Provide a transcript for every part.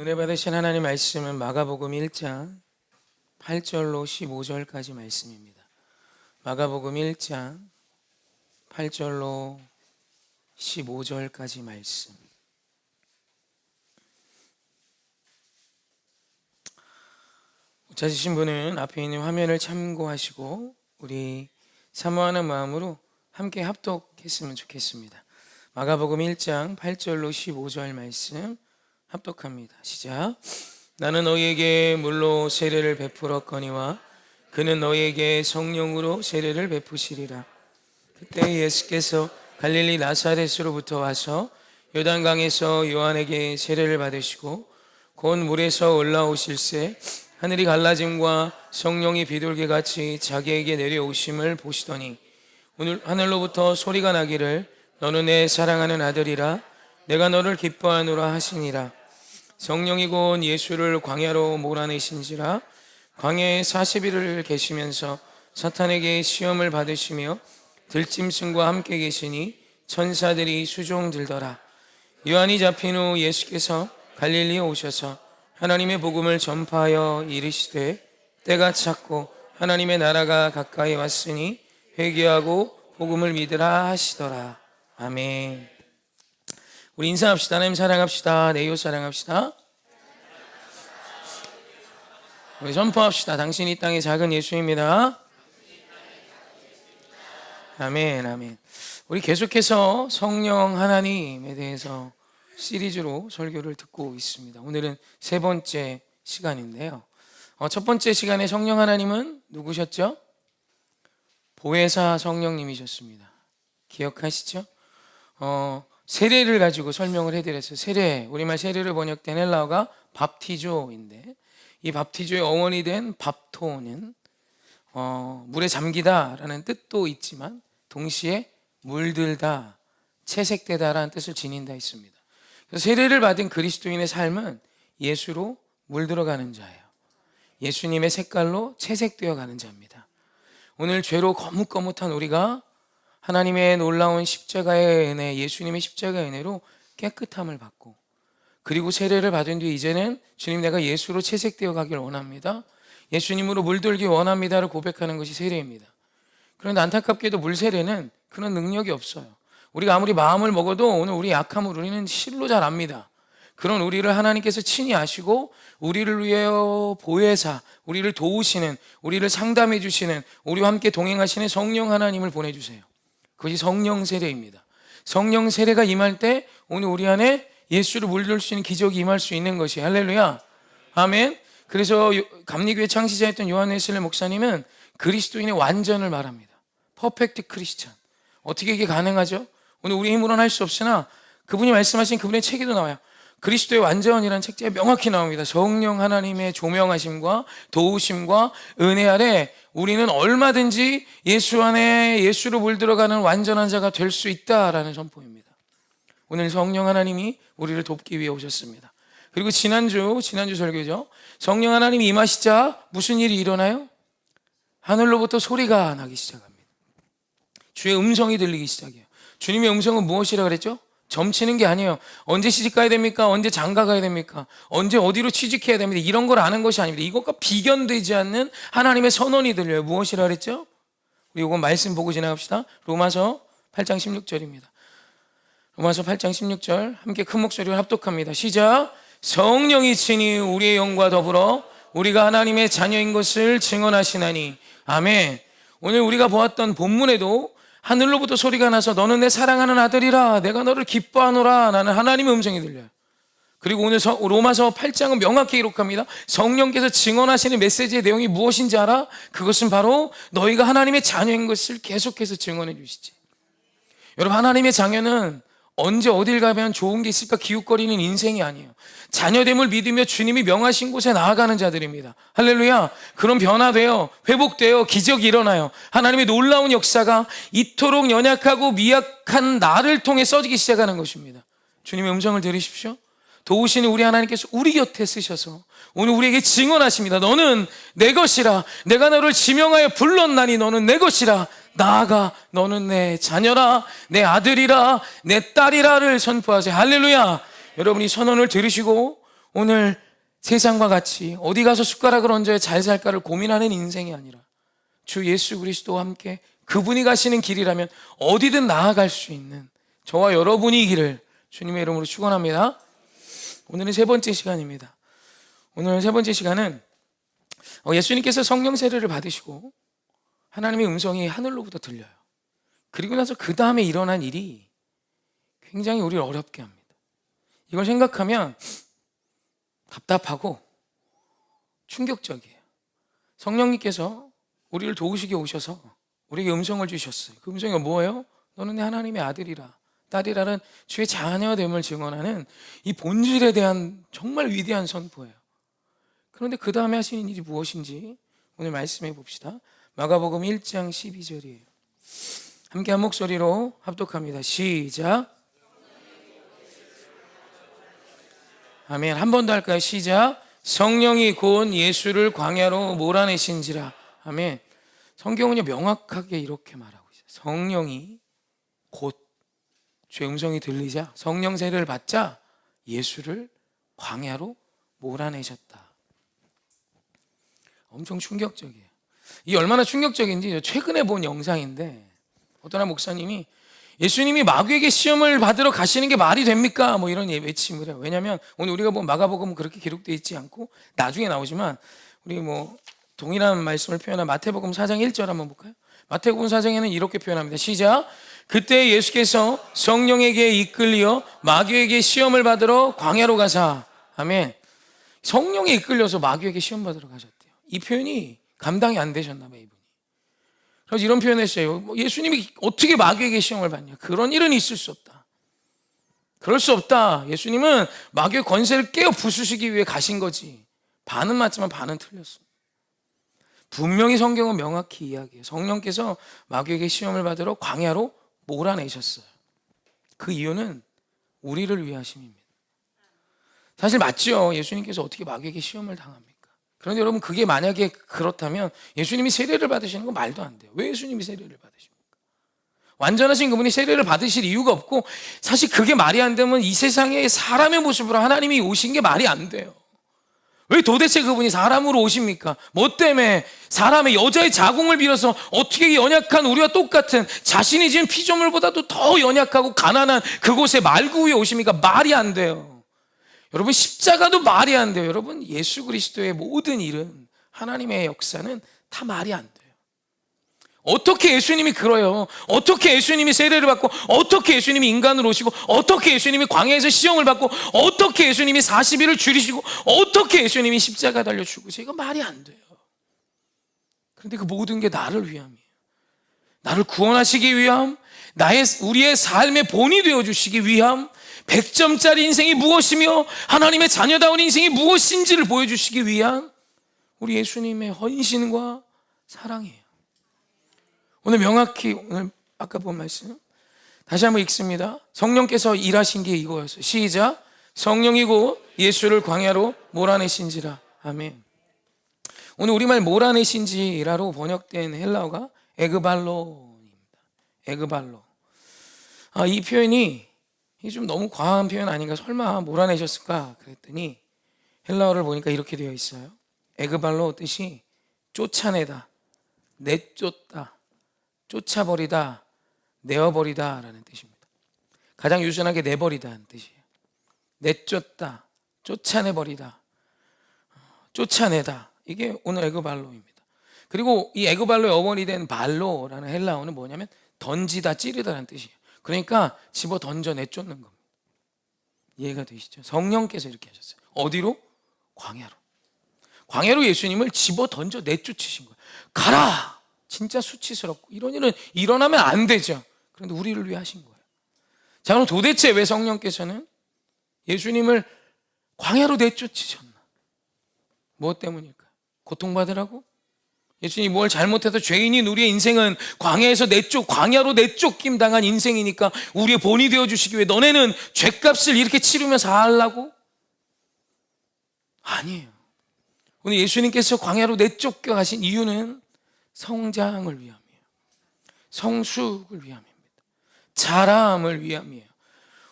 은혜 받으신 하나님 말씀은 마가복음 1장 8절로 15절까지 말씀입니다. 마가복음 1장 8절로 15절까지 말씀. 찾으신 분은 앞에 있는 화면을 참고하시고 우리 사모하는 마음으로 함께 합독했으면 좋겠습니다. 마가복음 1장 8절로 15절 말씀 합독합니다. 시작. 나는 너희에게 물로 세례를 베풀었거니와 그는 너희에게 성령으로 세례를 베푸시리라. 그때 예수께서 갈릴리 나사렛으로부터 와서 요단강에서 요한에게 세례를 받으시고 곧 물에서 올라오실새 하늘이 갈라짐과 성령이 비둘기같이 자기에게 내려오심을 보시더니 오늘 하늘로부터 소리가 나기를 너는 내 사랑하는 아들이라 내가 너를 기뻐하노라 하시니라. 성령이 곧 예수를 광야로 몰아내신지라. 광야에 40일을 계시면서 사탄에게 시험을 받으시며 들짐승과 함께 계시니 천사들이 수종들더라. 요한이 잡힌 후 예수께서 갈릴리에 오셔서 하나님의 복음을 전파하여 이르시되 때가 찼고 하나님의 나라가 가까이 왔으니 회개하고 복음을 믿으라 하시더라. 아멘. 우리 인사합시다. 하나님 사랑합시다. 내 이웃 사랑합시다. 우리 선포합시다. 당신이 이 땅의 작은 예수입니다. 아멘, 아멘. 우리 계속해서 성령 하나님에 대해서 시리즈로 설교를 듣고 있습니다. 오늘은 세 번째 시간인데요. 첫 번째 시간에 성령 하나님은 누구셨죠? 보혜사 성령님이셨습니다. 기억하시죠? 세례를 가지고 설명을 해드렸어요. 세례, 우리말 세례를 번역된 헬라어가 밥티조인데 이 밥티조의 어원이 된 밥토는 물에 잠기다라는 뜻도 있지만 동시에 물들다, 채색되다라는 뜻을 지닌다 했습니다. 그래서 세례를 받은 그리스도인의 삶은 예수로 물들어가는 자예요. 예수님의 색깔로 채색되어 가는 자입니다. 오늘 죄로 거뭇거뭇한 우리가 하나님의 놀라운 십자가의 은혜, 예수님의 십자가의 은혜로 깨끗함을 받고 그리고 세례를 받은 뒤에 이제는 주님 내가 예수로 채색되어 가길 원합니다. 예수님으로 물들기 원합니다를 고백하는 것이 세례입니다. 그런데 안타깝게도 물세례는 그런 능력이 없어요. 우리가 아무리 마음을 먹어도 오늘 우리 약함을 우리는 실로 잘 압니다. 그런 우리를 하나님께서 친히 아시고 우리를 위하여 보혜사, 우리를 도우시는, 우리를 상담해 주시는, 우리와 함께 동행하시는 성령 하나님을 보내주세요. 그것이 성령 세례입니다. 성령 세례가 임할 때 오늘 우리 안에 예수를 물들 수 있는 기적이 임할 수 있는 것이 할렐루야. 아멘. 그래서 감리교회 창시자였던 요한 웨슬리 목사님은 그리스도인의 완전을 말합니다. 퍼펙트 크리스찬. 어떻게 이게 가능하죠? 오늘 우리 힘으로는 할 수 없으나 그분이 말씀하신 그분의 책에도 나와요. 그리스도의 완전이라는 책자에 명확히 나옵니다. 성령 하나님의 조명하심과 도우심과 은혜 아래 우리는 얼마든지 예수 안에 예수로 물들어가는 완전한 자가 될 수 있다라는 선포입니다. 오늘 성령 하나님이 우리를 돕기 위해 오셨습니다. 그리고 지난주 설교죠. 성령 하나님이 임하시자 무슨 일이 일어나요? 하늘로부터 소리가 나기 시작합니다. 주의 음성이 들리기 시작해요. 주님의 음성은 무엇이라 그랬죠? 점치는 게 아니에요. 언제 시집 가야 됩니까? 언제 장가 가야 됩니까? 언제 어디로 취직해야 됩니다. 이런 걸 아는 것이 아닙니다. 이것과 비견되지 않는 하나님의 선언이 들려요. 무엇이라 그랬죠? 우리 이거 말씀 보고 지나갑시다. 로마서 8장 16절입니다. 로마서 8장 16절 함께 큰 목소리로 합독합니다. 시작. 성령이 친히 우리의 영과 더불어 우리가 하나님의 자녀인 것을 증언하시나니. 아멘. 오늘 우리가 보았던 본문에도 하늘로부터 소리가 나서 너는 내 사랑하는 아들이라 내가 너를 기뻐하노라 라는 하나님의 음성이 들려요. 그리고 오늘 로마서 8장은 명확히 기록합니다. 성령께서 증언하시는 메시지의 내용이 무엇인지 알아? 그것은 바로 너희가 하나님의 자녀인 것을 계속해서 증언해 주시지. 여러분, 하나님의 자녀는 언제 어딜 가면 좋은 게 있을까 기웃거리는 인생이 아니에요. 자녀됨을 믿으며 주님이 명하신 곳에 나아가는 자들입니다. 할렐루야. 그럼 변화돼요. 회복돼요. 기적이 일어나요. 하나님의 놀라운 역사가 이토록 연약하고 미약한 나를 통해 써지기 시작하는 것입니다. 주님의 음성을 들으십시오. 도우시는 우리 하나님께서 우리 곁에 쓰셔서 오늘 우리에게 증언하십니다. 너는 내 것이라. 내가 너를 지명하여 불렀나니 너는 내 것이라. 나아가 너는 내 자녀라, 내 아들이라, 내 딸이라를 선포하세요. 할렐루야. 여러분이 선언을 들으시고 오늘 세상과 같이 어디 가서 숟가락을 얹어야 잘 살까를 고민하는 인생이 아니라 주 예수 그리스도와 함께 그분이 가시는 길이라면 어디든 나아갈 수 있는 저와 여러분이기를 주님의 이름으로 축원합니다. 오늘은 세 번째 시간입니다. 오늘 세 번째 시간은 예수님께서 성령 세례를 받으시고 하나님의 음성이 하늘로부터 들려요. 그리고 나서 그 다음에 일어난 일이 굉장히 우리를 어렵게 합니다. 이걸 생각하면 답답하고 충격적이에요. 성령님께서 우리를 도우시게 오셔서 우리에게 음성을 주셨어요. 그 음성이 뭐예요? 너는 내 하나님의 아들이라 딸이라는 주의 자녀됨을 증언하는 이 본질에 대한 정말 위대한 선포예요. 그런데 그 다음에 하시는 일이 무엇인지 오늘 말씀해 봅시다. 마가복음 1장 12절이에요. 함께 한 목소리로 합독합니다. 시작. 아멘. 한 번 더 할까요? 시작. 성령이 곧 예수를 광야로 몰아내신지라. 아멘. 성경은요 명확하게 이렇게 말하고 있어요. 성령이 곧 주의 음성이 들리자 성령 세례를 받자 예수를 광야로 몰아내셨다. 엄청 충격적이에요. 이 얼마나 충격적인지 최근에 본 영상인데 어떤 한 목사님이 예수님이 마귀에게 시험을 받으러 가시는 게 말이 됩니까? 뭐 이런 외침을 해요. 왜냐하면 오늘 우리가 본 마가복음은 그렇게 기록되어 있지 않고 나중에 나오지만 우리 뭐 동일한 말씀을 표현한 마태복음 4장 1절 한번 볼까요? 마태복음 4장에는 이렇게 표현합니다. 시작. 그때 예수께서 성령에게 이끌려 마귀에게 시험을 받으러 광야로 가사. 아멘. 성령에 이끌려서 마귀에게 시험 받으러 가셨대요. 이 표현이 감당이 안 되셨나 봐요, 이분이. 그래서 이런 표현을 했어요. 예수님이 어떻게 마귀에게 시험을 받냐? 그런 일은 있을 수 없다. 그럴 수 없다. 예수님은 마귀의 권세를 깨어 부수시기 위해 가신 거지. 반은 맞지만 반은 틀렸어. 분명히 성경은 명확히 이야기해요. 성령께서 마귀에게 시험을 받으러 광야로 몰아내셨어요. 그 이유는 우리를 위해 하심입니다. 사실 맞죠. 예수님께서 어떻게 마귀에게 시험을 당합니까? 그런데 여러분 그게 만약에 그렇다면 예수님이 세례를 받으시는 건 말도 안 돼요. 왜 예수님이 세례를 받으십니까? 완전하신 그분이 세례를 받으실 이유가 없고 사실 그게 말이 안 되면 이 세상에 사람의 모습으로 하나님이 오신 게 말이 안 돼요. 왜 도대체 그분이 사람으로 오십니까? 뭐 때문에 사람의 여자의 자궁을 빌어서 어떻게 연약한 우리와 똑같은 자신이 지은 피조물보다도 더 연약하고 가난한 그곳에 말구 위에 오십니까? 말이 안 돼요. 여러분 십자가도 말이 안 돼요. 여러분 예수 그리스도의 모든 일은 하나님의 역사는 다 말이 안 돼요. 어떻게 예수님이 그러요? 어떻게 예수님이 세례를 받고 어떻게 예수님이 인간으로 오시고 어떻게 예수님이 광야에서 시험을 받고 어떻게 예수님이 40일을 줄이시고 어떻게 예수님이 십자가 달려 죽으세요? 이거 말이 안 돼요. 그런데 그 모든 게 나를 위함이에요. 나를 구원하시기 위함, 우리의 삶의 본이 되어주시기 위함, 100점짜리 인생이 무엇이며 하나님의 자녀다운 인생이 무엇인지를 보여주시기 위한 우리 예수님의 헌신과 사랑이에요. 오늘 명확히 오늘 아까 본 말씀 다시 한번 읽습니다. 성령께서 일하신 게 이거였어요. 시작. 성령이고 예수를 광야로 몰아내신지라. 아멘. 오늘 우리말 몰아내신지라로 번역된 헬라어가 에그발로입니다. 에그발로. 이 표현이 좀 너무 과한 표현 아닌가? 설마 몰아내셨을까? 그랬더니 헬라어를 보니까 이렇게 되어 있어요. 에그발로 뜻이 쫓아내다, 내쫓다, 쫓아버리다, 내어버리다 라는 뜻입니다. 가장 유순하게 내버리다는 뜻이에요. 내쫓다, 쫓아내버리다, 쫓아내다. 이게 오늘 에그발로입니다. 그리고 이 에그발로의 어원이 된 발로라는 헬라어는 뭐냐면 던지다, 찌르다라는 뜻이에요. 그러니까 집어 던져 내쫓는 겁니다. 이해가 되시죠? 성령께서 이렇게 하셨어요. 어디로? 광야로. 광야로 예수님을 집어 던져 내쫓으신 거예요. 가라! 진짜 수치스럽고 이런 일은 일어나면 안 되죠. 그런데 우리를 위해 하신 거예요. 자, 그럼 도대체 왜 성령께서는 예수님을 광야로 내쫓으셨나? 무엇 때문일까요? 고통받으라고? 예수님이 뭘 잘못해서 죄인인 우리의 인생은 광야로 내쫓김 당한 인생이니까 우리의 본이 되어주시기 위해 너네는 죄값을 이렇게 치르며 살라고? 아니에요. 오늘 예수님께서 광야로 내쫓겨 가신 이유는 성장을 위함이에요. 성숙을 위함입니다. 자람을 위함이에요.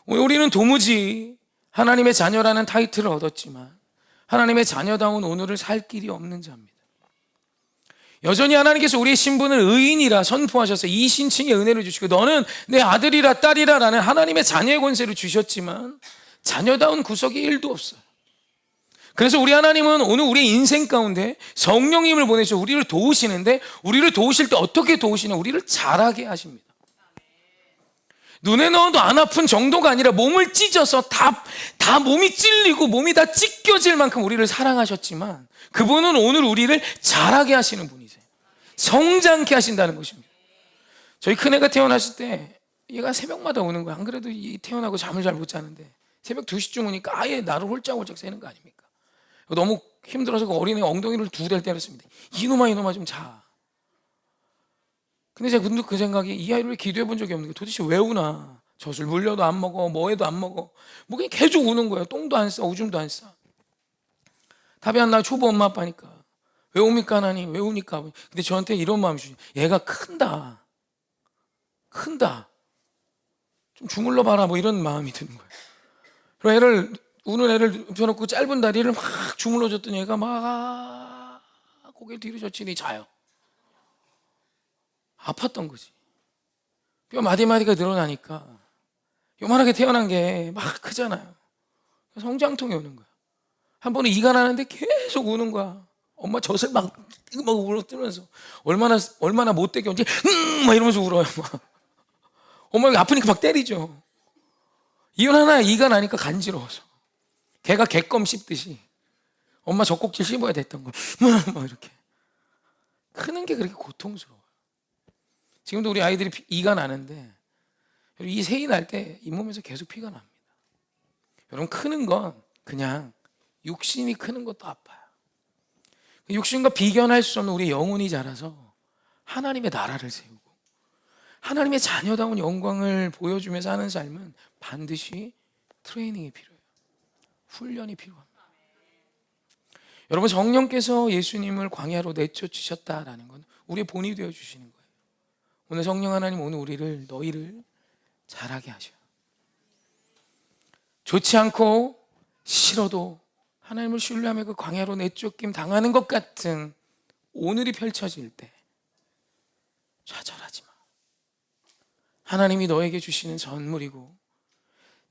우리는 도무지 하나님의 자녀라는 타이틀을 얻었지만 하나님의 자녀다운 오늘을 살 길이 없는 자입니다. 여전히 하나님께서 우리의 신분을 의인이라 선포하셔서 이 신칭의 은혜를 주시고 너는 내 아들이라 딸이라 라는 하나님의 자녀의 권세를 주셨지만 자녀다운 구석이 1도 없어요. 그래서 우리 하나님은 오늘 우리의 인생 가운데 성령님을 보내셔 우리를 도우시는데, 우리를 도우실 때 어떻게 도우시냐, 우리를 자라게 하십니다. 눈에 넣어도 안 아픈 정도가 아니라 몸을 찢어서 다 몸이 찔리고 몸이 다 찢겨질 만큼 우리를 사랑하셨지만 그분은 오늘 우리를 자라게 하시는 분이세요. 성장케 하신다는 것입니다. 저희 큰애가 태어났을 때 얘가 새벽마다 우는 거야. 안 그래도 태어나고 잠을 잘 못 자는데 새벽 2시쯤 오니까 아예 나를 홀짝홀짝 새는 거 아닙니까? 너무 힘들어서 그 어린애 엉덩이를 2대 때렸습니다. 이놈아 좀 자. 근데 제가 문득 그 생각이, 이 아이를 왜 기도해 본 적이 없는 게 도대체 왜 우나? 젖을 물려도 안 먹어, 뭐해도 안 먹어, 뭐 그냥 계속 우는 거예요. 똥도 안 싸, 오줌도 안 싸. 답이 안 나요. 초보 엄마 아빠니까. 왜 웁니까 하나님? 왜 우니까? 근데 저한테 이런 마음이 주죠. 얘가 큰다 좀 주물러 봐라, 뭐 이런 마음이 드는 거예요. 그리고 우는 애를 눕혀놓고 짧은 다리를 막 주물러 줬더니 얘가 막 고개를 뒤로 젖히니 자요. 아팠던 거지. 뼈 마디마디가 늘어나니까 요만하게 태어난 게 막 크잖아요. 성장통이 오는 거야. 한 번은 이가 나는데 계속 우는 거야. 엄마 젖을 막 울어뜨면서 얼마나 못되게 언제 막 이러면서 울어요. 막. 엄마가 아프니까 막 때리죠. 이혼 하나에 이가 나니까 간지러워서 걔가 개껌 씹듯이 엄마 젖꼭지 씹어야 됐던 거. 막 이렇게 크는 게 그렇게 고통스러워요. 지금도 우리 아이들이 이가 나는데 이 새이 날 때 잇몸에서 계속 피가 납니다. 여러분, 크는 건 그냥 육신이 크는 것도 아파요. 육신과 비견할 수 없는 우리 영혼이 자라서 하나님의 나라를 세우고 하나님의 자녀다운 영광을 보여주면서 하는 삶은 반드시 트레이닝이 필요해요. 훈련이 필요합니다. 여러분, 성령께서 예수님을 광야로 내쫓으셨다라는 건 우리의 본이 되어주시는 거예요. 오늘 성령 하나님, 오늘 너희를 자라게 하셔요. 좋지 않고 싫어도 하나님을 신뢰하며 그 광야로 내쫓김 당하는 것 같은 오늘이 펼쳐질 때 좌절하지 마. 하나님이 너에게 주시는 선물이고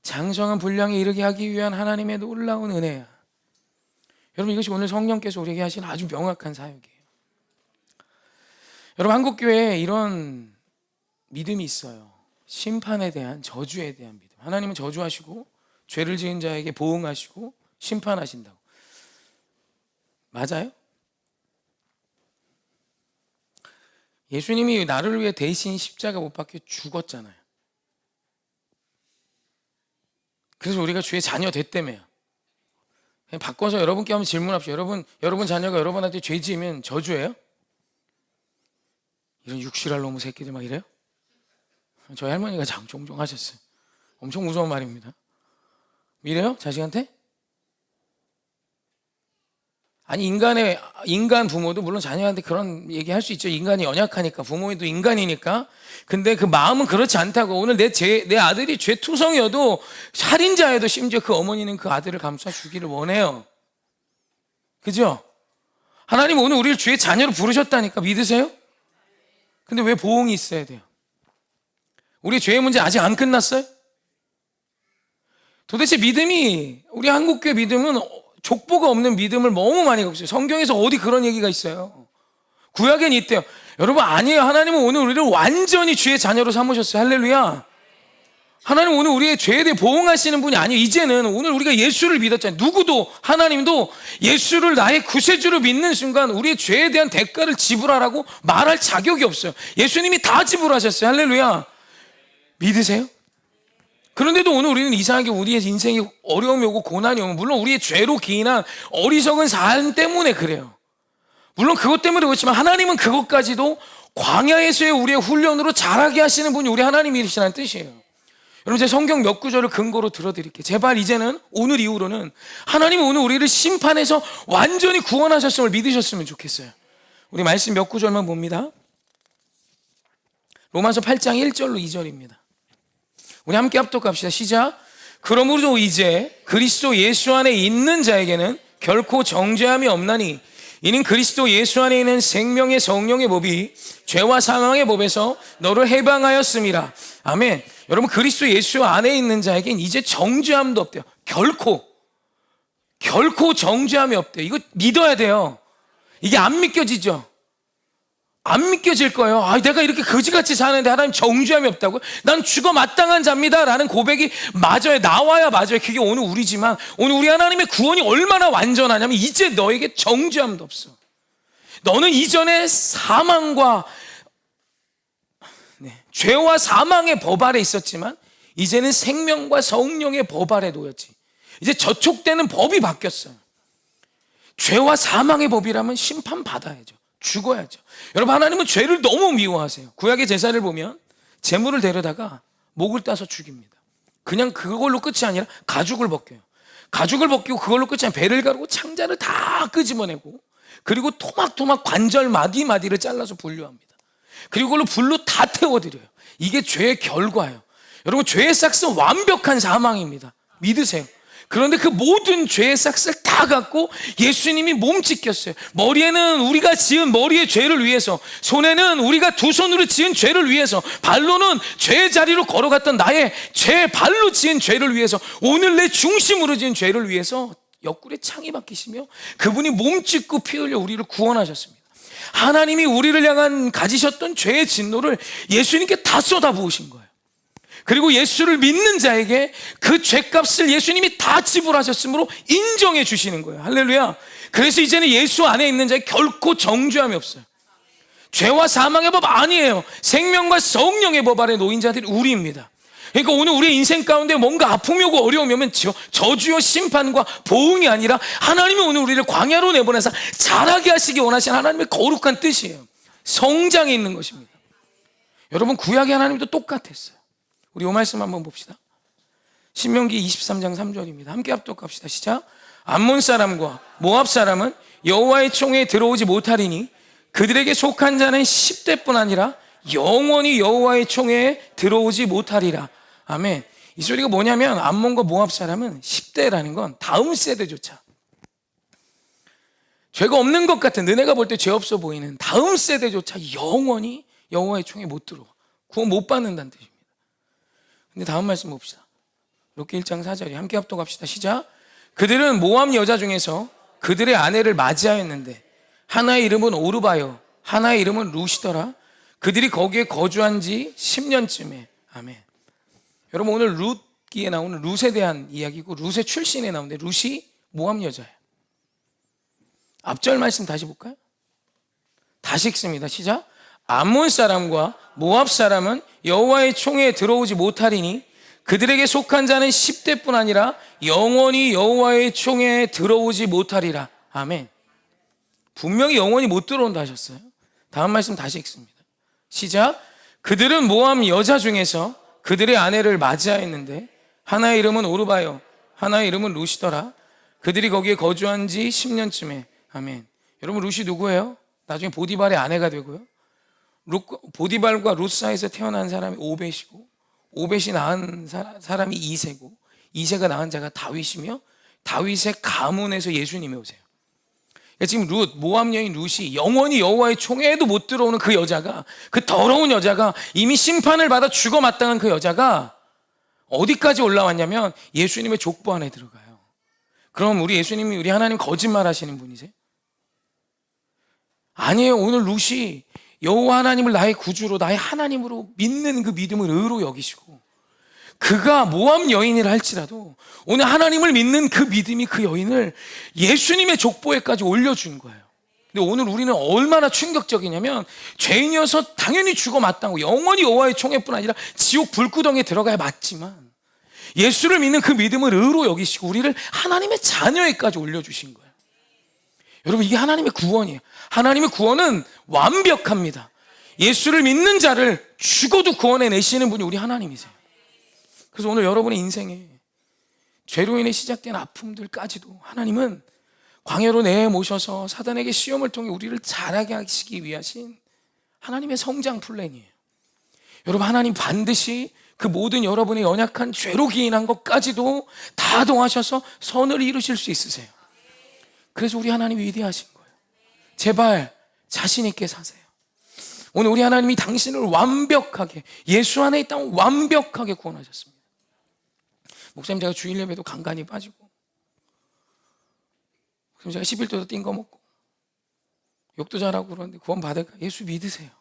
장성한 분량에 이르게 하기 위한 하나님의 놀라운 은혜야. 여러분, 이것이 오늘 성령께서 우리에게 하신 아주 명확한 사역이에요. 여러분, 한국교회에 이런 믿음이 있어요. 심판에 대한, 저주에 대한 믿음. 하나님은 저주하시고 죄를 지은 자에게 보응하시고 심판하신다고. 맞아요? 예수님이 나를 위해 대신 십자가 못 박혀 죽었잖아요. 그래서 우리가 주의 자녀 됐다며요. 그냥 바꿔서 여러분께 한번 질문합시다. 여러분 자녀가 여러분한테 죄 지으면 저주예요? 이런 육실할 놈의 새끼들 막 이래요? 저희 할머니가 종종 하셨어요. 엄청 무서운 말입니다. 이래요? 자식한테? 아니, 인간 부모도 물론 자녀한테 그런 얘기 할 수 있죠. 인간이 연약하니까, 부모도 인간이니까. 근데 그 마음은 그렇지 않다고. 오늘 내 아들이 죄투성이어도 살인자여도 심지어 그 어머니는 그 아들을 감싸 주기를 원해요. 그죠? 하나님 오늘 우리를 주의 자녀로 부르셨다니까. 믿으세요? 근데 왜 보응이 있어야 돼요? 우리 죄의 문제 아직 안 끝났어요? 도대체 우리 한국교회 믿음은 족보가 없는 믿음을 너무 많이 갖고 있어요. 성경에서 어디 그런 얘기가 있어요? 구약엔 있대요. 여러분, 아니에요. 하나님은 오늘 우리를 완전히 주의 자녀로 삼으셨어요. 할렐루야. 하나님 오늘 우리의 죄에 대해 보응하시는 분이 아니에요. 이제는 오늘 우리가 예수를 믿었잖아요. 누구도, 하나님도 예수를 나의 구세주로 믿는 순간 우리의 죄에 대한 대가를 지불하라고 말할 자격이 없어요. 예수님이 다 지불하셨어요. 할렐루야. 믿으세요? 그런데도 오늘 우리는 이상하게 우리의 인생에 어려움이 오고 고난이 오면, 물론 우리의 죄로 기인한 어리석은 삶 때문에 그래요. 물론 그것 때문에 그렇지만 하나님은 그것까지도 광야에서의 우리의 훈련으로 자라게 하시는 분이 우리 하나님이시라는 뜻이에요. 여러분, 제 성경 몇 구절을 근거로 들어드릴게요. 제발 이제는, 오늘 이후로는 하나님은 오늘 우리를 심판해서 완전히 구원하셨음을 믿으셨으면 좋겠어요. 우리 말씀 몇 구절만 봅니다. 로마서 8장 1절로 2절입니다. 우리 함께 합독합시다. 시작. 그러므로 이제 그리스도 예수 안에 있는 자에게는 결코 정죄함이 없나니 이는 그리스도 예수 안에 있는 생명의 성령의 법이 죄와 사망의 법에서 너를 해방하였음이라. 아멘. 여러분, 그리스도 예수 안에 있는 자에겐 이제 정죄함도 없대요. 결코 정죄함이 없대요. 이거 믿어야 돼요. 이게 안 믿겨지죠? 안 믿겨질 거예요. 내가 이렇게 거지같이 사는데 하나님 정죄함이 없다고요? 난 죽어 마땅한 자입니다 라는 고백이 맞아요. 나와야 맞아요. 그게 오늘 우리지만, 오늘 우리 하나님의 구원이 얼마나 완전하냐면 이제 너에게 정죄함도 없어. 너는 이전에 사망과 죄와 사망의 법 아래 있었지만 이제는 생명과 성령의 법 아래 놓였지. 이제 저촉되는 법이 바뀌었어요. 죄와 사망의 법이라면 심판받아야죠. 죽어야죠. 여러분, 하나님은 죄를 너무 미워하세요. 구약의 제사를 보면 제물을 데려다가 목을 따서 죽입니다. 그냥 그걸로 끝이 아니라 가죽을 벗겨요. 가죽을 벗기고 그걸로 끝이 아니라 배를 가르고 창자를 다 끄집어내고, 그리고 토막토막 관절 마디마디를 잘라서 분류합니다. 그리고 그걸로 불로 다 태워드려요. 이게 죄의 결과예요. 여러분, 죄의 삭스는 완벽한 사망입니다. 믿으세요. 그런데 그 모든 죄의 삭스를 다 갖고 예수님이 몸짓겼어요. 머리에는 우리가 지은 머리의 죄를 위해서, 손에는 우리가 두 손으로 지은 죄를 위해서, 발로는 죄의 자리로 걸어갔던 나의 죄 발로 지은 죄를 위해서, 오늘 내 중심으로 지은 죄를 위해서 옆구리에 창이 박히시며 그분이 몸짓고 피 흘려 우리를 구원하셨습니다. 하나님이 우리를 향한 가지셨던 죄의 진노를 예수님께 다 쏟아부으신 거예요. 그리고 예수를 믿는 자에게 그 죄값을 예수님이 다 지불하셨으므로 인정해 주시는 거예요. 할렐루야. 그래서 이제는 예수 안에 있는 자에 결코 정죄함이 없어요. 죄와 사망의 법 아니에요. 생명과 성령의 법 아래 놓인 자들이 우리입니다. 그러니까 오늘 우리의 인생 가운데 뭔가 아픔이 오고 어려움이 오면 저주요 심판과 보응이 아니라 하나님이 오늘 우리를 광야로 내보내서 자라게 하시기 원하시는 하나님의 거룩한 뜻이에요. 성장에 있는 것입니다. 여러분, 구약의 하나님도 똑같았어요. 우리 이 말씀 한번 봅시다. 신명기 23장 3절입니다. 함께 합독합시다. 시작. 암몬 사람과 모압 사람은 여호와의 총회에 들어오지 못하리니 그들에게 속한 자는 10대뿐 아니라 영원히 여호와의 총회에 들어오지 못하리라. 아멘. 이 소리가 뭐냐면 암몬과 모압 사람은 10대라는 건 다음 세대조차, 죄가 없는 것 같은, 너네가 볼 때 죄 없어 보이는 다음 세대조차 영원히 여호와의 총회에 못 들어와. 구원 못 받는다는 뜻입니다. 근데 다음 말씀 봅시다. 룻기 1장 4절이 함께 합독합시다. 시작. 그들은 모압 여자 중에서 그들의 아내를 맞이하였는데 하나의 이름은 오르바요, 하나의 이름은 룻이더라. 그들이 거기에 거주한 지 10년쯤에. 아멘. 여러분, 오늘 룻기에 나오는 룻에 대한 이야기고 룻의 출신에 나오는데 룻이 모압 여자예요. 앞절 말씀 다시 볼까요? 다시 읽습니다. 시작. 암몬 사람과 모압 사람은 여호와의 총회에 들어오지 못하리니 그들에게 속한 자는 10대뿐 아니라 영원히 여호와의 총회에 들어오지 못하리라. 아멘. 분명히 영원히 못 들어온다 하셨어요. 다음 말씀 다시 읽습니다. 시작. 그들은 모압 여자 중에서 그들의 아내를 맞이하였는데 하나의 이름은 오르바요, 하나의 이름은 룻이더라. 그들이 거기에 거주한 지 10년쯤에. 아멘. 여러분, 룻이 누구예요? 나중에 보디발의 아내가 되고요. 보디발과 룻 사이에서 태어난 사람이 오벳이고, 오벳이 낳은 사람이 이새고, 이새가 낳은 자가 다윗이며, 다윗의 가문에서 예수님이 오세요. 지금 룻, 모압 여인 룻이 영원히 여호와의 총회에도 못 들어오는 그 여자가, 그 더러운 여자가, 이미 심판을 받아 죽어 마땅한 그 여자가 어디까지 올라왔냐면 예수님의 족보 안에 들어가요. 그럼 우리 예수님이, 우리 하나님 거짓말 하시는 분이세요? 아니에요. 오늘 룻이 여호와 하나님을 나의 구주로, 나의 하나님으로 믿는 그 믿음을 의로 여기시고, 그가 모압 여인이라 할지라도 오늘 하나님을 믿는 그 믿음이 그 여인을 예수님의 족보에까지 올려준 거예요. 근데 오늘 우리는 얼마나 충격적이냐면, 죄인이어서 당연히 죽어 마땅하고 영원히 여호와의 총회뿐 아니라 지옥 불구덩이에 들어가야 맞지만, 예수를 믿는 그 믿음을 의로 여기시고 우리를 하나님의 자녀에까지 올려주신 거예요. 여러분, 이게 하나님의 구원이에요. 하나님의 구원은 완벽합니다. 예수를 믿는 자를 죽어도 구원해 내시는 분이 우리 하나님이세요. 그래서 오늘 여러분의 인생에 죄로 인해 시작된 아픔들까지도 하나님은 광야로 내모셔서 사단에게 시험을 통해 우리를 자라게 하시기 위하신 하나님의 성장 플랜이에요. 여러분, 하나님 반드시 그 모든 여러분의 연약한 죄로 기인한 것까지도 다 동하셔서 선을 이루실 수 있으세요. 그래서 우리 하나님이 위대하신 거예요. 제발 자신 있게 사세요. 오늘 우리 하나님이 당신을 완벽하게, 예수 안에 있다면 완벽하게 구원하셨습니다. 목사님, 제가 주일 예배도 간간히 빠지고, 그럼 제가 11도도 띵 거 먹고 욕도 잘하고 그러는데 구원 받을까? 예수 믿으세요.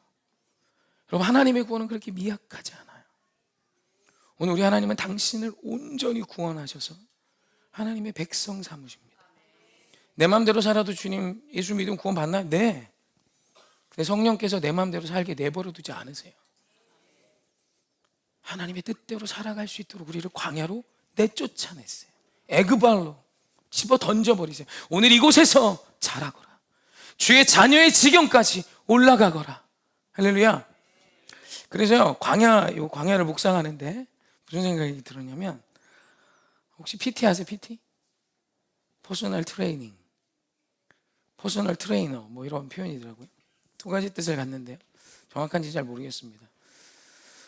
여러분, 하나님의 구원은 그렇게 미약하지 않아요. 오늘 우리 하나님은 당신을 온전히 구원하셔서 하나님의 백성 삼으십니다. 내 마음대로 살아도 주님 예수 믿으면 구원 받나요? 네. 근데 성령께서 내 마음대로 살게 내버려 두지 않으세요. 하나님의 뜻대로 살아갈 수 있도록 우리를 광야로 내쫓아냈어요. 에그발로 집어 던져버리세요. 오늘 이곳에서 자라거라. 주의 자녀의 지경까지 올라가거라. 할렐루야. 그래서 광야를 묵상하는데 무슨 생각이 들었냐면, 혹시 PT 아세요? PT? 퍼스널 트레이닝, 퍼스널 트레이너, 뭐 이런 표현이더라고요. 두 가지 뜻을 갖는데요, 정확한지 잘 모르겠습니다.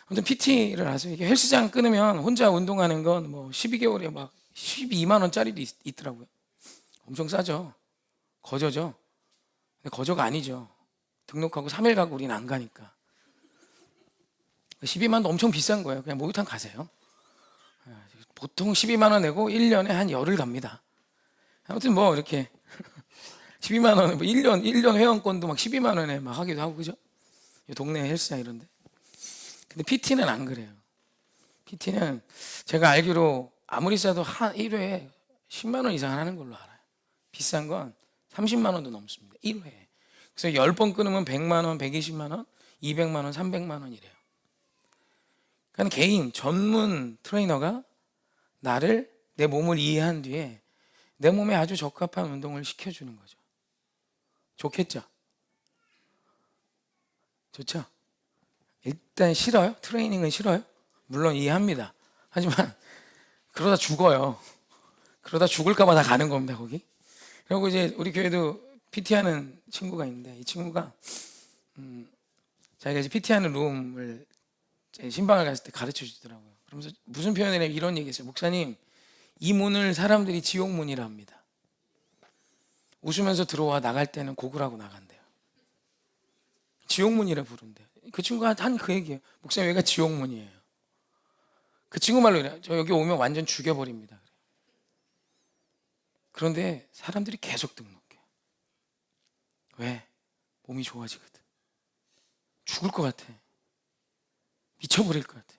아무튼 PT를 아세요? 이게 헬스장 끊으면 혼자 운동하는 건 뭐 12개월에 막 12만 원짜리도 있더라고요. 엄청 싸죠. 거저죠. 근데 거저가 아니죠. 등록하고 3일 가고 우리는 안 가니까. 12만 원도 엄청 비싼 거예요. 그냥 목욕탕 가세요. 보통 12만 원 내고 1년에 한 열흘 갑니다. 아무튼 뭐 이렇게 12만 원에 뭐 1년 회원권도 막 12만 원에 막 하기도 하고, 그죠? 동네 헬스장 이런데. 근데 PT는 안 그래요. PT는 제가 알기로 아무리 싸도 한 1회에 10만 원 이상 하는 걸로 알아요. 비싼 건 30만 원도 넘습니다. 1회에. 그래서 10번 끊으면 100만 원, 120만 원, 200만 원, 300만 원 이래요. 그러니까 개인 전문 트레이너가 내 몸을 이해한 뒤에 내 몸에 아주 적합한 운동을 시켜주는 거죠. 좋겠죠? 좋죠? 일단 싫어요? 트레이닝은 싫어요? 물론 이해합니다. 하지만 그러다 죽어요. 그러다 죽을까봐 다 가는 겁니다, 거기. 그리고 이제 우리 교회도 PT 하는 친구가 있는데, 이 친구가 자기가 이제 PT 하는 룸을 신방을 갔을 때 가르쳐 주더라고요. 그러면서 무슨 표현을 해? 이런 얘기했어요. 목사님, 이 문을 사람들이 지옥문이라 합니다. 웃으면서 들어와, 나갈 때는 고글하고 나간대요. 지옥문이라 부른대요. 그 친구가 한 그 얘기예요. 목사님, 여기가 지옥문이에요. 그 친구 말로 이래요. 저 여기 오면 완전 죽여버립니다. 그런데 사람들이 계속 등록해요. 왜? 몸이 좋아지거든. 죽을 것 같아. 미쳐버릴 것 같아.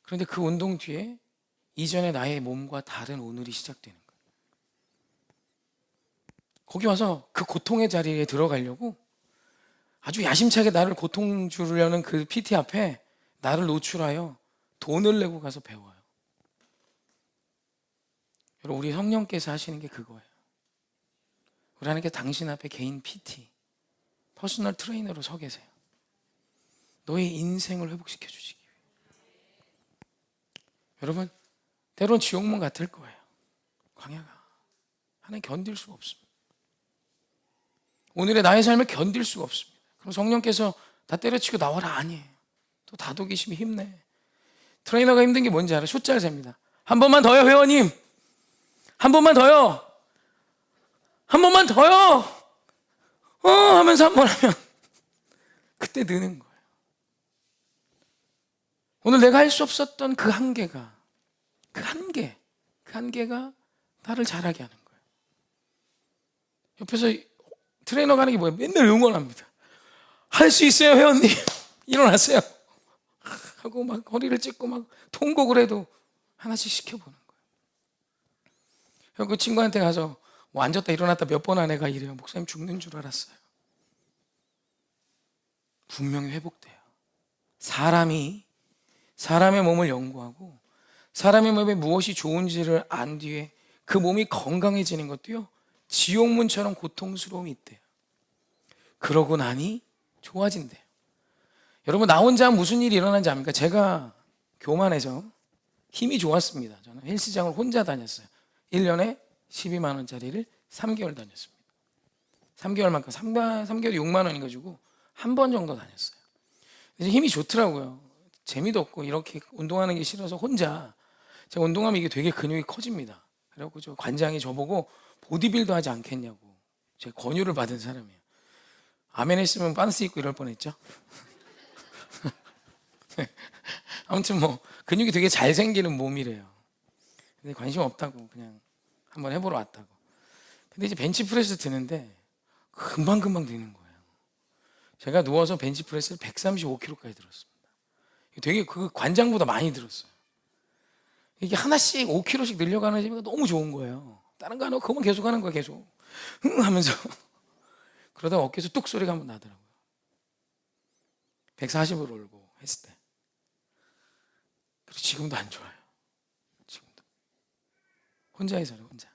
그런데 그 운동 뒤에 이전의 나의 몸과 다른 오늘이 시작되는 거예요. 거기 와서 그 고통의 자리에 들어가려고 아주 야심차게 나를 고통 주려는 그 PT 앞에 나를 노출하여 돈을 내고 가서 배워요. 여러분, 우리 성령께서 하시는 게 그거예요. 우리 하나님께서 당신 앞에 개인 PT, 퍼스널 트레이너로 서 계세요. 너의 인생을 회복시켜 주시기 위해. 여러분, 때론 지옥문 같을 거예요. 광야가. 하나님 견딜 수가 없습니다. 오늘의 나의 삶을 견딜 수가 없습니다. 그럼 성령께서 다 때려치고 나와라, 아니에요. 또 다독이심이 힘내. 트레이너가 힘든 게 뭔지 알아? 숫자를 셉니다. 한 번만 더요, 회원님. 한 번만 더요. 한 번만 더요. 하면서 한 번 하면 그때 느는 거예요. 오늘 내가 할 수 없었던 그 한계가 나를 잘하게 하는 거예요. 옆에서 트레이너가 하는 게 뭐예요? 맨날 응원합니다. 할 수 있어요, 회원님. 일어나세요. 하고 막 허리를 찢고 막 통곡을 해도 하나씩 시켜보는 거예요. 그 친구한테 가서 뭐 앉았다 일어났다 몇 번 한 애가 이래요. 목사님, 죽는 줄 알았어요. 분명히 회복돼요. 사람의 몸을 연구하고 사람의 몸에 무엇이 좋은지를 안 뒤에 그 몸이 건강해지는 것도요, 지옥문처럼 고통스러움이 있대요. 그러고 나니 좋아진대요. 여러분, 나 혼자 무슨 일이 일어난지 압니까? 제가 교만해서 힘이 좋았습니다. 저는 헬스장을 혼자 다녔어요. 1년에 12만 원짜리를 3개월 다녔습니다. 3개월만큼 3개월에 6만 원인 가지고 한 번 정도 다녔어요. 이제 힘이 좋더라고요. 재미도 없고 이렇게 운동하는 게 싫어서 혼자, 제가 운동하면 이게 되게 근육이 커집니다. 그래갖고 저 관장이 저보고 보디빌더 하지 않겠냐고 제가 권유를 받은 사람이에요. 아멘 했으면 빤스 입고 이럴 뻔했죠. 아무튼 뭐 근육이 되게 잘 생기는 몸이래요. 근데 관심 없다고 그냥 한번 해보러 왔다고. 근데 이제 벤치프레스 드는데 금방금방 되는 거예요. 제가 누워서 벤치프레스를 135kg까지 들었습니다. 되게 그 관장보다 많이 들었어요. 이게 하나씩 5kg씩 늘려가는 재미가 너무 좋은 거예요. 다른 거 안 하고 그것만 계속 하는 거예요. 계속 하면서 그러다 어깨에서 뚝 소리가 한번 나더라고요. 140으로 올고 했을 때. 그리고 지금도 안 좋아요. 지금도 혼자 해서요. 혼자.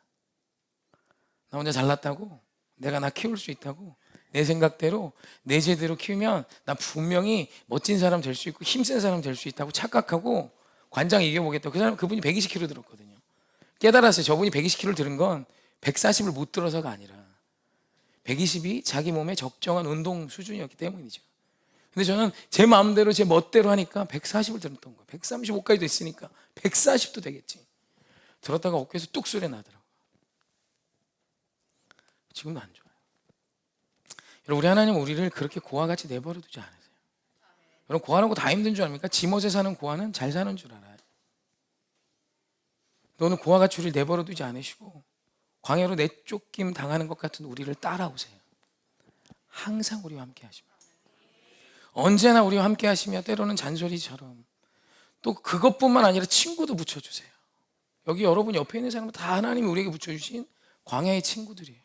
나 혼자 잘났다고, 내가 나 키울 수 있다고, 내 생각대로 내 제대로 키우면 나 분명히 멋진 사람 될 수 있고 힘센 사람 될 수 있다고 착각하고 관장 이겨보겠다고. 그 사람, 그분이 120kg 들었거든요. 깨달았어요. 저분이 120kg를 들은 건 140을 못 들어서가 아니라 120이 자기 몸에 적정한 운동 수준이었기 때문이죠. 근데 저는 제 마음대로 제 멋대로 하니까 140을 들었던 거예요. 135까지도 있으니까 140도 되겠지. 들었다가 어깨에서 뚝 소리 나더라고요. 지금도 안 좋아요. 여러분, 우리 하나님은 우리를 그렇게 고아 같이 내버려 두지 않으세요. 여러분, 고아라고 다 힘든 줄 압니까? 지멋에 사는 고아는 잘 사는 줄 알아요. 너는 고아같이 우리를 내버려 두지 않으시고 광야로 내쫓김 당하는 것 같은 우리를 따라오세요. 항상 우리와 함께 하십니다. 언제나 우리와 함께 하시며 때로는 잔소리처럼 또 그것뿐만 아니라 친구도 붙여주세요. 여기 여러분 옆에 있는 사람은 다 하나님이 우리에게 붙여주신 광야의 친구들이에요.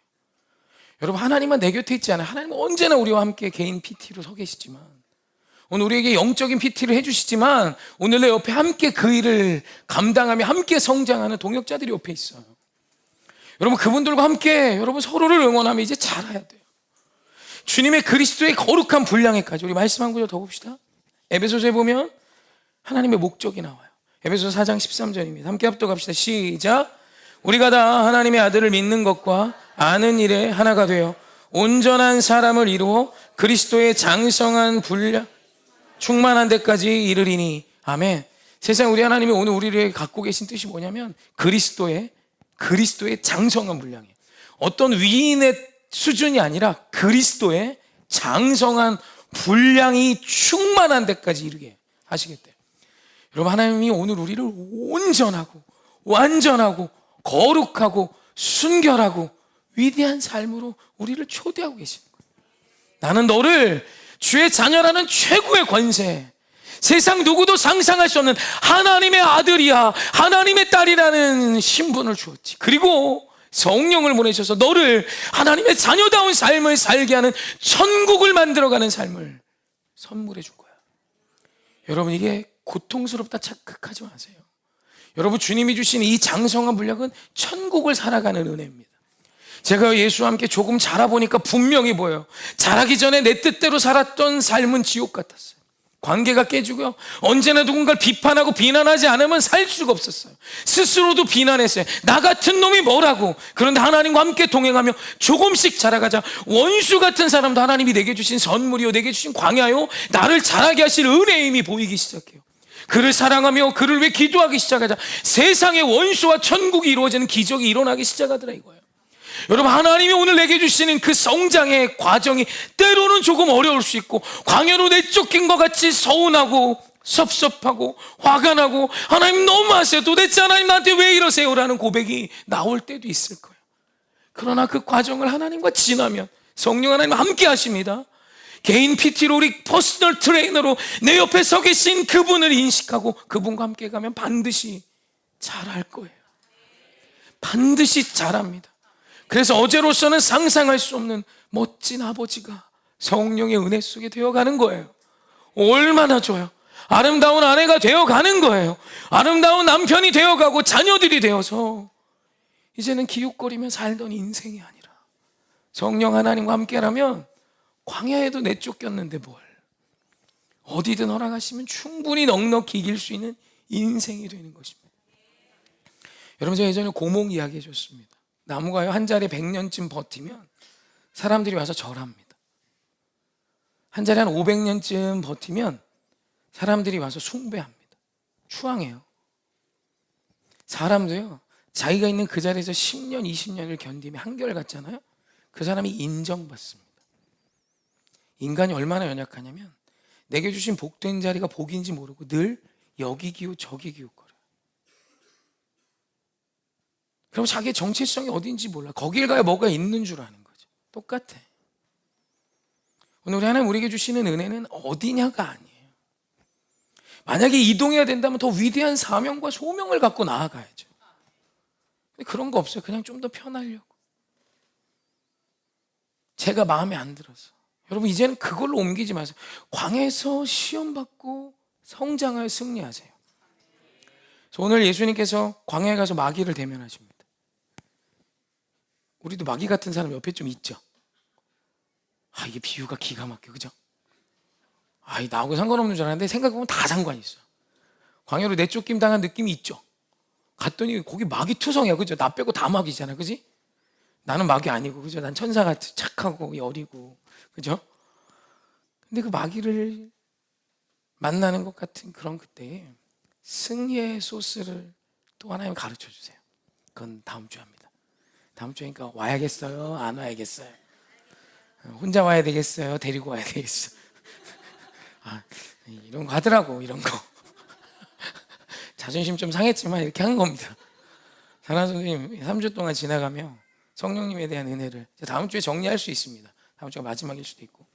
여러분, 하나님만 내 곁에 있지 않아요. 하나님은 언제나 우리와 함께 개인 PT로 서 계시지만, 오늘 우리에게 영적인 PT를 해주시지만 오늘 내 옆에 함께 그 일을 감당하며 함께 성장하는 동역자들이 옆에 있어요. 여러분, 그분들과 함께 여러분 서로를 응원하며 이제 자라야 돼요. 주님의 그리스도의 거룩한 분량에까지. 우리 말씀 한 구절 더 봅시다. 에베소서에 보면 하나님의 목적이 나와요. 에베소서 4장 13절입니다. 함께 합독합시다. 시작. 우리가 다 하나님의 아들을 믿는 것과 아는 일에 하나가 되어 온전한 사람을 이루어 그리스도의 장성한 분량 충만한 데까지 이르리니. 아멘. 세상 우리 하나님이 오늘 우리를 갖고 계신 뜻이 뭐냐면 그리스도의 장성한 분량이에요. 어떤 위인의 수준이 아니라 그리스도의 장성한 분량이 충만한 데까지 이르게 하시겠대요. 여러분, 하나님이 오늘 우리를 온전하고 완전하고 거룩하고 순결하고 위대한 삶으로 우리를 초대하고 계시는 거예요. 나는 너를 주의 자녀라는 최고의 권세, 세상 누구도 상상할 수 없는 하나님의 아들이야, 하나님의 딸이라는 신분을 주었지. 그리고 성령을 보내셔서 너를 하나님의 자녀다운 삶을 살게 하는 천국을 만들어가는 삶을 선물해 준 거야. 여러분, 이게 고통스럽다 착각하지 마세요. 여러분, 주님이 주신 이 장성한 분량은 천국을 살아가는 은혜입니다. 제가 예수와 함께 조금 자라보니까 분명히 보여요. 자라기 전에 내 뜻대로 살았던 삶은 지옥 같았어요. 관계가 깨지고요, 언제나 누군가를 비판하고 비난하지 않으면 살 수가 없었어요. 스스로도 비난했어요. 나 같은 놈이 뭐라고. 그런데 하나님과 함께 동행하며 조금씩 자라가자 원수 같은 사람도 하나님이 내게 주신 선물이요, 내게 주신 광야요, 나를 자라게 하실 은혜의 힘이 보이기 시작해요. 그를 사랑하며 그를 위해 기도하기 시작하자 세상의 원수와 천국이 이루어지는 기적이 일어나기 시작하더라 이거예요. 여러분, 하나님이 오늘 내게 주시는 그 성장의 과정이 때로는 조금 어려울 수 있고 광야로 내쫓긴 것 같이 서운하고 섭섭하고 화가 나고 하나님 너무하세요, 도대체 하나님 나한테 왜 이러세요? 라는 고백이 나올 때도 있을 거예요. 그러나 그 과정을 하나님과 지나면 성령 하나님 함께 하십니다. 개인 PT로 우리 퍼스널 트레이너로 내 옆에 서 계신 그분을 인식하고 그분과 함께 가면 반드시 잘할 거예요. 반드시 잘합니다. 그래서 어제로서는 상상할 수 없는 멋진 아버지가 성령의 은혜 속에 되어가는 거예요. 얼마나 좋아요. 아름다운 아내가 되어가는 거예요. 아름다운 남편이 되어가고 자녀들이 되어서 이제는 기웃거리며 살던 인생이 아니라 성령 하나님과 함께라면 광야에도 내쫓겼는데 뭘, 어디든 허락하시면 충분히 넉넉히 이길 수 있는 인생이 되는 것입니다. 여러분, 제가 예전에 고목 이야기 해줬습니다. 나무가요, 한 자리에 100년쯤 버티면 사람들이 와서 절합니다. 한 자리에 한 500년쯤 버티면 사람들이 와서 숭배합니다. 추앙해요. 사람도요, 자기가 있는 그 자리에서 10년, 20년을 견디며 한결같잖아요. 그 사람이 인정받습니다. 인간이 얼마나 연약하냐면 내게 주신 복된 자리가 복인지 모르고 늘 여기 기웃 저기 기웃거려요. 그럼 자기의 정체성이 어딘지 몰라. 거길 가야 뭐가 있는 줄 아는 거죠. 똑같아. 오늘 우리 하나님 우리에게 주시는 은혜는 어디냐가 아니에요. 만약에 이동해야 된다면 더 위대한 사명과 소명을 갖고 나아가야죠. 근데 그런 거 없어요. 그냥 좀 더 편하려고. 제가 마음에 안 들어서. 여러분 이제는 그걸로 옮기지 마세요. 광야에서 시험받고 성장하여 승리하세요. 그래서 오늘 예수님께서 광야에 가서 마귀를 대면하십니다. 우리도 마귀 같은 사람 옆에 좀 있죠. 이게 비유가 기가 막혀, 그죠? 나하고 상관없는 줄 알았는데 생각해보면 다 상관이 있어요. 광야로 내쫓김 당한 느낌이 있죠. 갔더니 거기 마귀 투성이야, 그죠? 나 빼고 다 마귀잖아, 그지? 나는 마귀 아니고, 그죠? 난 천사같이 착하고 여리고, 그죠? 근데 그 마귀를 만나는 것 같은 그런 그때에 승리의 소스를 또 하나님 가르쳐 주세요. 그건 다음 주에 합니다. 다음 주에니까 와야겠어요? 안 와야겠어요? 혼자 와야 되겠어요? 데리고 와야 되겠어요? 이런 거 하더라고, 이런 거. 자존심 좀 상했지만 이렇게 한 겁니다. 사랑 선생님 3주 동안 지나가며 성령님에 대한 은혜를 다음 주에 정리할 수 있습니다. 다음 주가 마지막일 수도 있고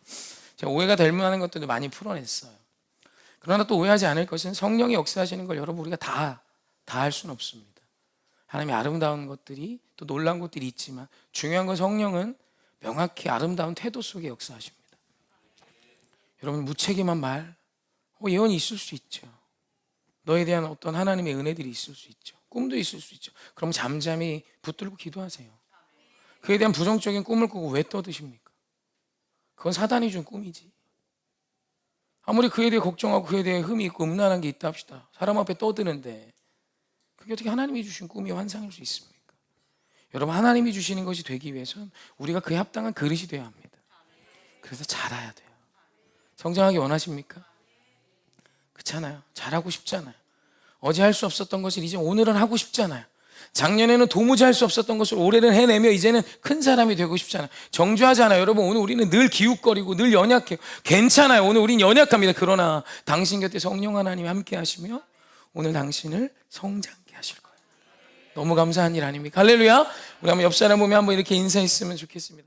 제가 오해가 될 만한 것들도 많이 풀어냈어요. 그러나 또 오해하지 않을 것은 성령이 역사하시는 걸 여러분 우리가 다 할 수는 없습니다. 하나님의 아름다운 것들이 또 놀라운 것들이 있지만 중요한 건 성령은 명확히 아름다운 태도 속에 역사하십니다. 여러분 무책임한 말, 예언이 있을 수 있죠. 너에 대한 어떤 하나님의 은혜들이 있을 수 있죠. 꿈도 있을 수 있죠. 그럼 잠잠히 붙들고 기도하세요. 그에 대한 부정적인 꿈을 꾸고 왜 떠드십니까? 그건 사단이 준 꿈이지. 아무리 그에 대해 걱정하고 그에 대해 흠이 있고 음란한 게 있다 합시다. 사람 앞에 떠드는데 그게 어떻게 하나님이 주신 꿈이 환상일 수 있습니까? 여러분 하나님이 주시는 것이 되기 위해서는 우리가 그에 합당한 그릇이 되어야 합니다. 그래서 자라야 돼요. 성장하기 원하십니까? 그렇잖아요. 잘하고 싶잖아요. 어제 할 수 없었던 것을 이제 오늘은 하고 싶잖아요. 작년에는 도무지 할 수 없었던 것을 올해는 해내며 이제는 큰 사람이 되고 싶잖아요. 정죄하잖아요. 여러분 오늘 우리는 늘 기웃거리고 늘 연약해요. 괜찮아요. 오늘 우린 연약합니다. 그러나 당신 곁에 성령 하나님이 함께 하시며 오늘 당신을 성장케 하실 거예요. 너무 감사한 일 아닙니까? 할렐루야. 우리 한번 옆 사람 보면 한번 이렇게 인사했으면 좋겠습니다.